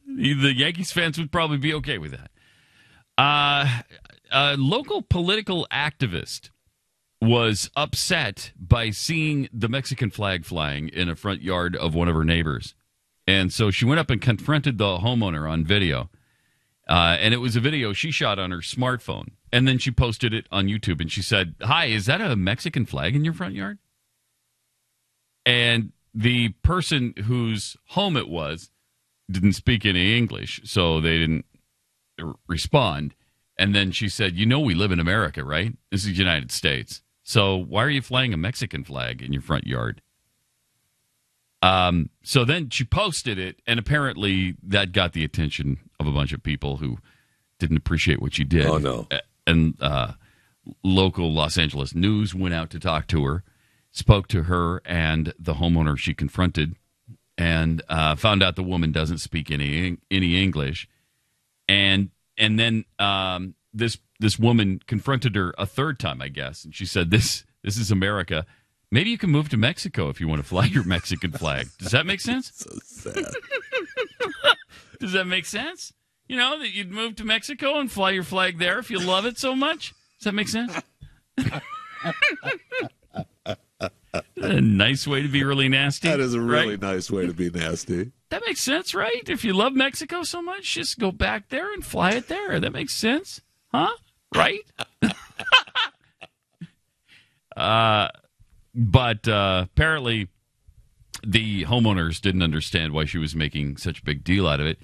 The Yankees fans would probably be okay with that. A local political activist was upset by seeing the Mexican flag flying in a front yard of one of her neighbors. And so she went up and confronted the homeowner on video. And it was a video she shot on her smartphone. And then she posted it on YouTube. And she said, "Hi, is that a Mexican flag in your front yard?" And the person whose home it was didn't speak any English, so they didn't respond. And then she said, "You know we live in America, right? This is the United States. So why are you flying a Mexican flag in your front yard?" So then she posted it, and apparently that got the attention of a bunch of people who didn't appreciate what she did. Oh, no. And local Los Angeles news went out to talk to her, spoke to her and the homeowner she confronted, and found out the woman doesn't speak any English. And then this woman confronted her a third time, I guess, and she said, "This is America. Maybe you can move to Mexico if you want to fly your Mexican flag." Does that make sense? So sad. Does that make sense? You know, that you'd move to Mexico and fly your flag there if you love it so much? Does that make sense? A nice way to be really nasty. That is a really nice way to be nasty. That makes sense, right? If you love Mexico so much, just go back there and fly it there. That makes sense. Huh? Right? But apparently the homeowners didn't understand why she was making such a big deal out of it.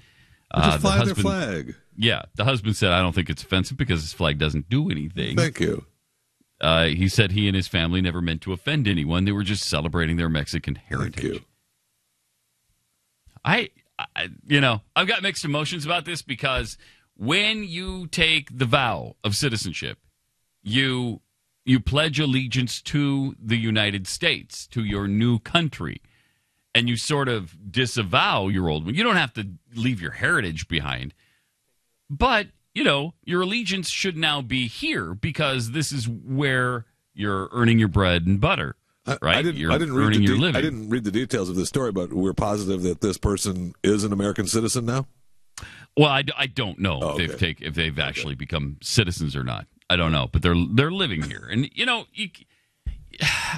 Just fly their flag. Yeah, the husband said, "I don't think it's offensive because his flag doesn't do anything." Thank you. He said he and his family never meant to offend anyone. They were just celebrating their Mexican heritage. Thank you. I've got mixed emotions about this because when you take the vow of citizenship, you pledge allegiance to the United States, to your new country, and you sort of disavow your old one. You don't have to leave your heritage behind, but your allegiance should now be here because this is where you're earning your bread and butter, right? I didn't earning your living. I didn't read the details of this story, but we're positive that this person is an American citizen now? Well, I don't know if they've actually become citizens or not. I don't know, but they're living here. And,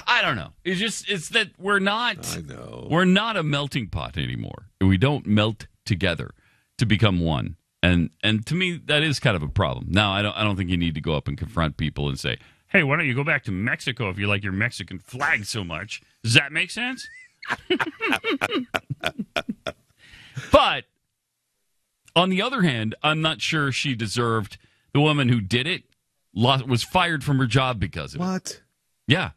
I don't know. It's that we're not a melting pot anymore. We don't melt together to become one. And to me, that is kind of a problem. Now, I don't think you need to go up and confront people and say, "Hey, why don't you go back to Mexico if you like your Mexican flag so much?" Does that make sense? But on the other hand, I'm not sure she deserved. The woman who did it was fired from her job because of it. What? Yeah.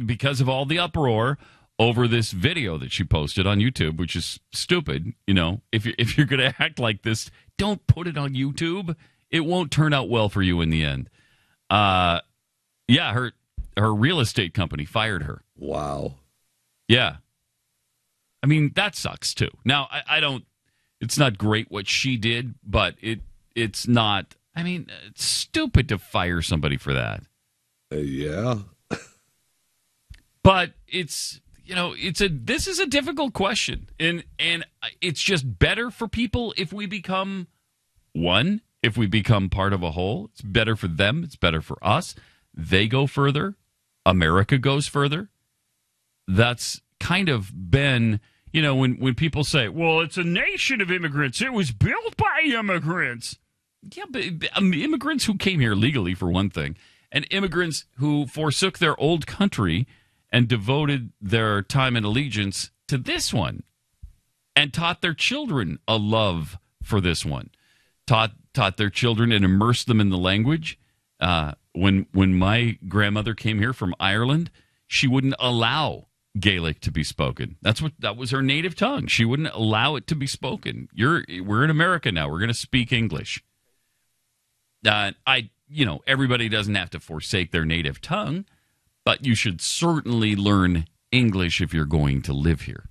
Because of all the uproar over this video that she posted on YouTube, which is stupid. If you're going to act like this, don't put it on YouTube. It won't turn out well for you in the end. Her real estate company fired her. Wow. Yeah. I mean, that sucks too. Now, I don't. It's not great what she did, but it's not. I mean, it's stupid to fire somebody for that. Yeah. But this is a difficult question, and it's just better for people if we become one, if we become part of a whole. It's better for them. It's better for us. They go further. America goes further. That's kind of been, when people say, "Well, it's a nation of immigrants. It was built by immigrants." Yeah, but immigrants who came here legally, for one thing, and immigrants who forsook their old country and devoted their time and allegiance to this one and taught their children a love for this one, taught their children and immersed them in the language. When my grandmother came here from Ireland, she wouldn't allow Gaelic to be spoken. That was her native tongue. She wouldn't allow it to be spoken. We're in America now. We're going to speak English. Everybody doesn't have to forsake their native tongue, but you should certainly learn English if you're going to live here.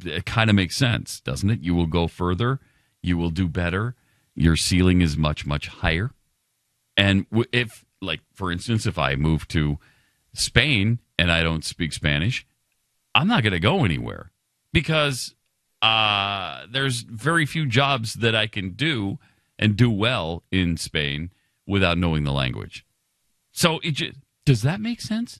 It kind of makes sense, doesn't it? You will go further. You will do better. Your ceiling is much, much higher. And if, for instance, if I move to Spain and I don't speak Spanish, I'm not going to go anywhere because there's very few jobs that I can do and do well in Spain without knowing the language. So does that make sense?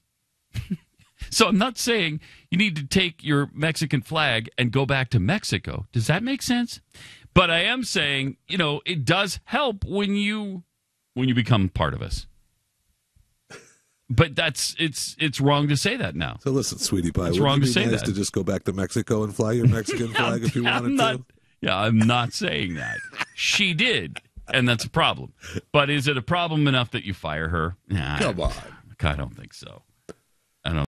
So I'm not saying you need to take your Mexican flag and go back to Mexico. Does that make sense? But I am saying, it does help when you become part of us. But it's wrong to say that now. So listen, sweetie pie, it's wouldn't wrong it to be say nice that. to just go back to Mexico and fly your Mexican flag if you wanted to? Yeah, I'm not saying that. She did, and that's a problem. But is it a problem enough that you fire her? Nah, Come on. I don't think so. I don't.